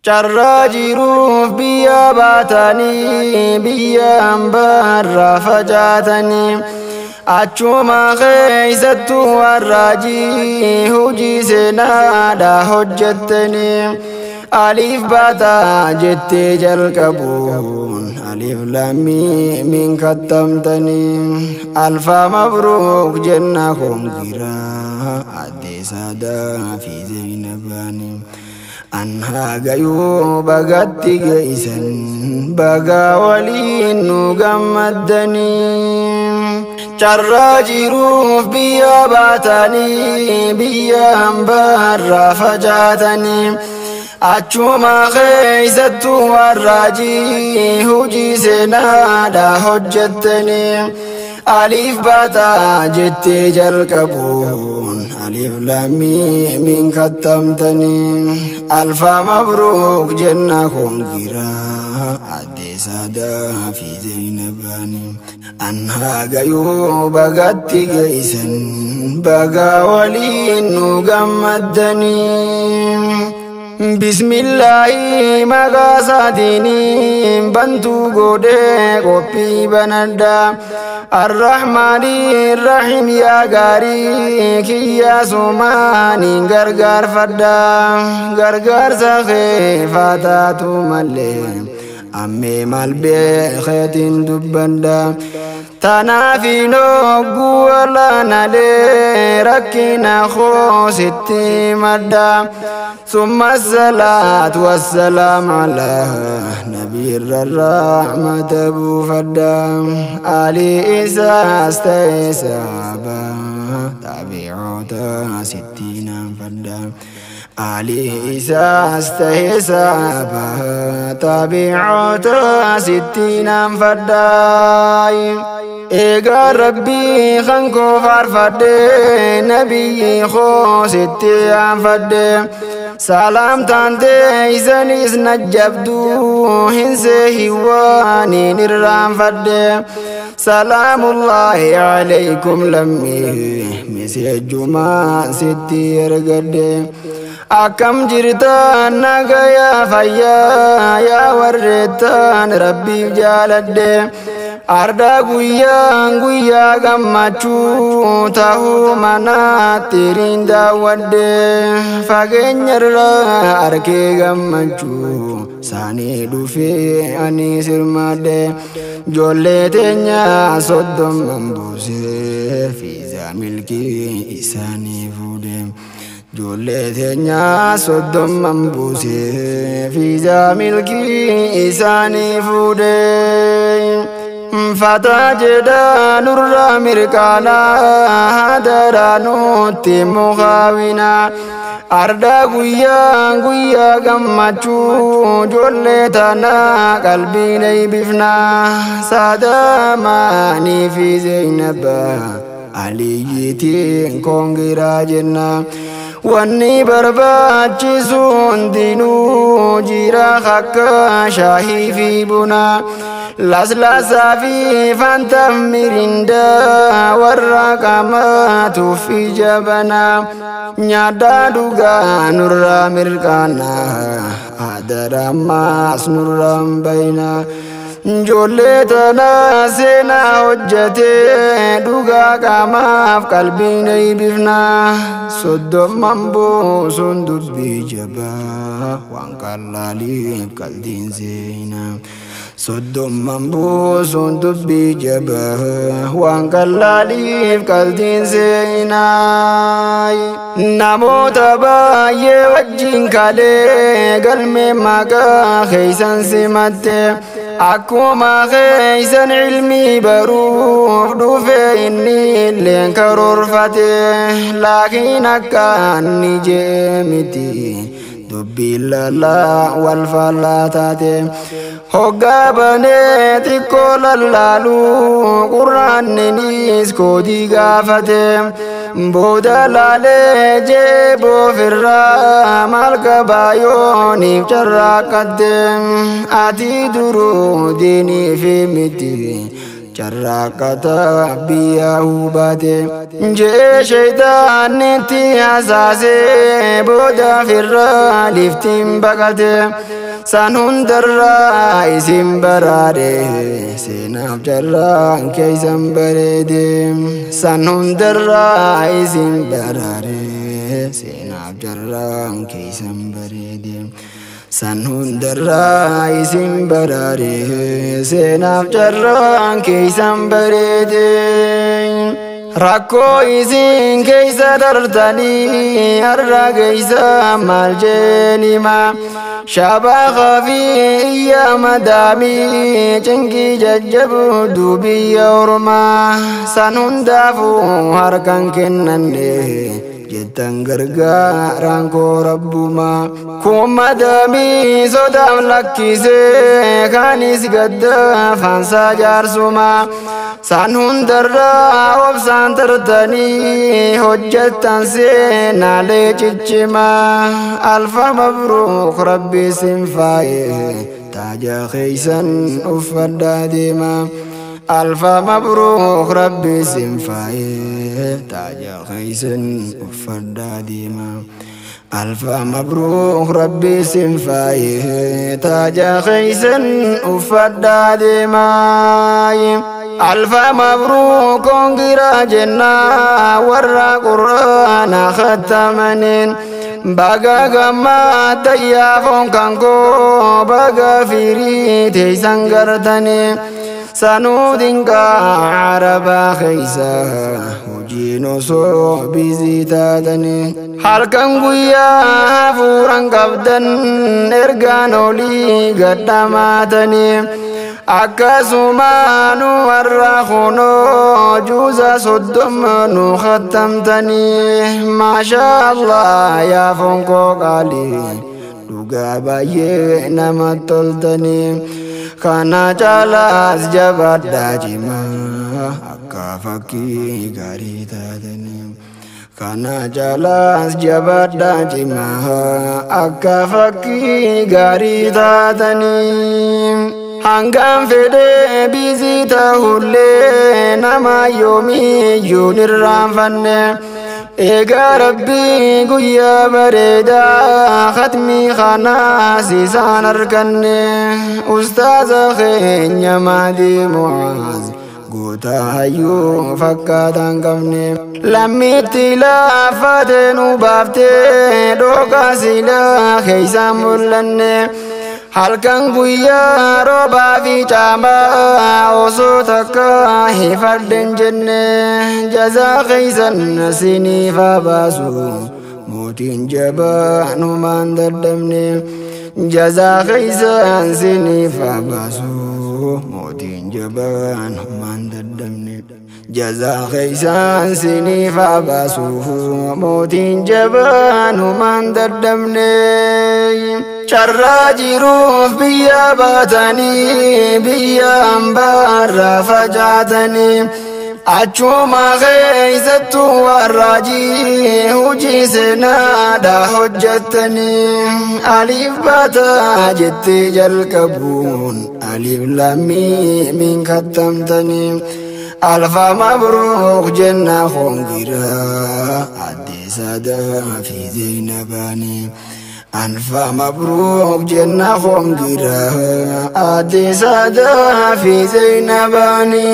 Charrajiruuf biyya baatanii biyyaan barra facaatanii achuma keessattuu warraajii hojii seenaadha hojjettanii aliif baataa jettee jalqabuun aliif lammii min kattamtanii alfa mabruuk jenna kongiraa addee saadaa fi zeynabaanii anha gayu bagatti geeysan baga waliin nu gammaddanii charrajiruuf biyya baatanii biyyaan barra facaatanii achuma keessattuu warraajii hojii seenaadha hojjettanii aliif baataa jettee jalqabuun aliif lammii min kattamtanii alfa mabruuk jenna kongiraa addee saadaa fi zeynabaanii anha gayuu bagatti geeysan baga waliin nu gammaddanii Bismillahi magasaatini bantu gode kopi banada Ar-Rahmani Rahim ya gari kiya sumani gargar fadda gargar sakhe fatatu malle amme malbe khatin dubbanda Tanafino guwala nale rakina khositti madda ثم الصلاة والسلام على نبي الرحمة أبو فدا علي إسا استيسابا تابعوتا 60 فدا علي إسا استيسابا تابعوتا 60 فدا إيقا ربي خنكو فارفد نبي خو 60 فدا سلام تانتي إسانيس نجبدو هنسي هواني نرام فد سلام الله عليكم لمي مسيج جمع ستي رقد أكم جرتان نغيا فيا يا ورتان ربي جالد Arda guyya gammachu tahu mana tirinda wadde fagenyarra arke gammachu sani dufe ani sirmade jolle tenya soddom ambuse fiza milki isani fude jolle tenya soddom ambuse fiza milki isani fude Fatajeda nurra mirkana hadara nuti mukhawina arda guyya gammachu jolle tana qalbinay bifna sadamani fi zainaba aliyiti kongira jenna wanni barbaachisun dinu jira khakka shahi fi buna Lasla fi fantam mirinda warrakamatu fi jabana nyada duga nurra mirkana adara mas nurram baina jolle tana sena hojjate duga kamaaf qalbinay bifna soddom mambo sun dubbi jaba wan kallali kaldin zina Soddom mambo sun dubbi jaba wan kallalif kaldin seenay Namota baay'ee wajjin kale galme maqaa keeysan simatte akkuma keeysan ilmi baruuf dhufe inni illeen karoorfate laakiin akka inni jee miti dubbi lala wal fallatate Hogga bane tikko lallalu qur'aaninis koodii gaafate booda laalee jeeboo firraa maal qabaayooniif carraaqqatte ati duruu diinii fi miti شراكة بيا وباتي جي شيطان تياساسي بودا في الرالفتين بقاتي سانون درا اسم براري سيناب جران كيسم بريدي سانون درا اسم براري سيناب جران كيسم بريدي سانون درا اسم براري سيناب جران كيسم بريدي راكو إذن كيسا درتني أرى كيسا مالجيني ما شابا في يا مدامي جنكي ججبو دوبي يورما سنون دافو هركن كنني جتن غرغاران كو ربما كوما دامي سودام لكيسي كانيس قد فانسا جارسوما سانون درا وبسان ترتني حجتان سينا لججما ألف مبروك ربي سنفاي تاجا خيسن أفدا ديما ألف مبروك ربي سنفاي تاجا خيسن أفدا ديما ألف مبروك ربي سنفاي تاجا خيسن أفدا ديما ألف مبروك انقرا جنة ورا قرآن ختمنين بقى قما تيافون كانكو بقى فيري تيسان قرتني سنودين عربا خيسا وجينو سو بزيتاتني حالكن قويا فوران قبدن ارغانو لي قداماتني أكاسوما نورا خونو جوزا صدم نو ختمتني ما شاء الله يا فنكو قالي دوغا بايه نما تلتني خانا جالاس جبات داجما أكا فكي غاري تاتني خانا جالاس جبات داجما أكا فكي غاري تاتني hangam fede bizita hulle nama yomi yunir ranfanne ega rabbi guya bareda khatmi khana sisan arkanne ustaz khenya madi muaz gota hayu fakkatan kamne lamiti la fatenu bafte doka sila khaisa mullanne halkan guyya roba fi chama oso takka hifadden jenne jaza khaysan sini fa basu mutin jabanu man daddamne jaza khaysan sini fa basu mutin jabanu man daddamne jaza khaysan sini fa basu mutin jabanu man daddamne شراجروف بيا باتني بيا امبارا فجعتني أجوما غيزت والراجي هجي سنادا حجتني أليف باتا جتي جلكبون أليف لامي من ختمتني ألف مبروك جنة خنقرا عدي سادا في زينباني ألف مبروك جنة خنقرا عدي سادا في زينباني